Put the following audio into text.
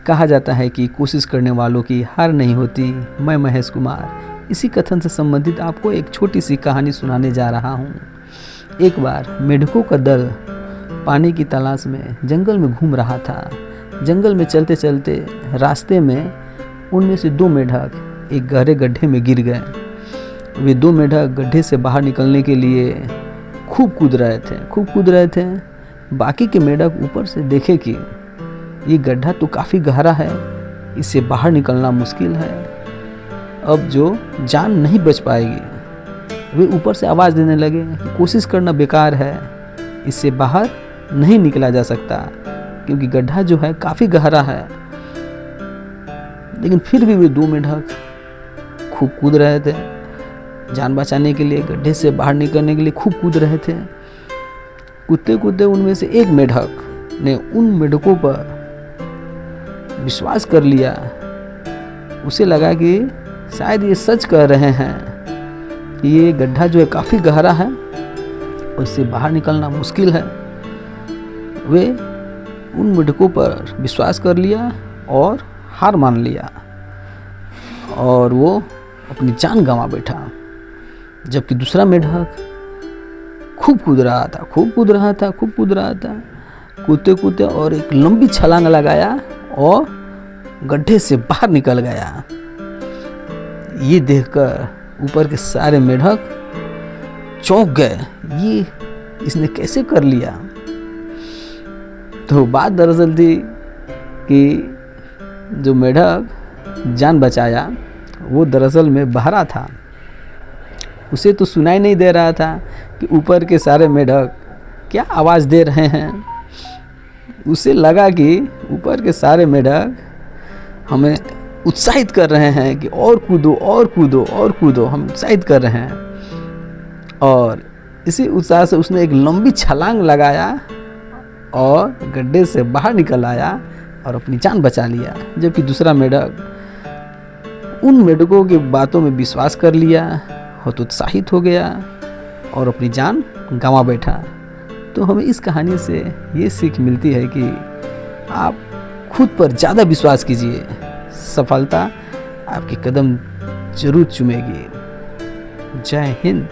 कहा जाता है कि कोशिश करने वालों की हार नहीं होती। मैं महेश कुमार इसी कथन से संबंधित आपको एक छोटी सी कहानी सुनाने जा रहा हूँ। एक बार मेढकों का दल पानी की तलाश में जंगल में घूम रहा था। जंगल में चलते चलते रास्ते में उनमें से 2 मेढक एक गहरे गड्ढे में गिर गए। वे 2 मेढक गड्ढे से बाहर निकलने के लिए खूब कूद रहे थे। बाकी के मेढक ऊपर से देखे कि ये गड्ढा तो काफ़ी गहरा है, इससे बाहर निकलना मुश्किल है, अब जो जान नहीं बच पाएगी। वे ऊपर से आवाज़ देने लगे कि कोशिश करना बेकार है, इससे बाहर नहीं निकला जा सकता क्योंकि गड्ढा जो है काफ़ी गहरा है। लेकिन फिर भी वे 2 मेढक खूब कूद रहे थे, जान बचाने के लिए, गड्ढे से बाहर निकलने के लिए खूब कूद रहे थे। कूदते कूदते उनमें से एक मेढक ने उन मेढकों पर विश्वास कर लिया। उसे लगा कि शायद ये सच कह रहे हैं कि ये गड्ढा जो है काफ़ी गहरा है और इससे बाहर निकलना मुश्किल है। वे उन मेढकों पर विश्वास कर लिया और हार मान लिया और वो अपनी जान गंवा बैठा। जबकि दूसरा मेढक खूब कूद रहा था, कूदते कूदते और एक लंबी छलांग लगाया और गड्ढे से बाहर निकल गया। ये देखकर ऊपर के सारे मेढक चौंक गए, ये इसने कैसे कर लिया। तो बात दरअसल थी कि जो मेढक जान बचाया वो दरअसल में बहरा था। उसे तो सुनाई नहीं दे रहा था कि ऊपर के सारे मेढक क्या आवाज़ दे रहे हैं। उसे लगा कि ऊपर के सारे मेढक हमें उत्साहित कर रहे हैं कि और कूदो, हम उत्साहित कर रहे हैं। और इसी उत्साह से उसने एक लंबी छलांग लगाया और गड्ढे से बाहर निकल आया और अपनी जान बचा लिया। जबकि दूसरा मेढक उन मेढकों की बातों में विश्वास कर लिया, हतोत्साहित हो गया और अपनी जान गंवा बैठा। तो हमें इस कहानी से ये सीख मिलती है कि आप खुद पर ज़्यादा विश्वास कीजिए, सफलता आपके कदम जरूर चूमेगी। जय हिंद।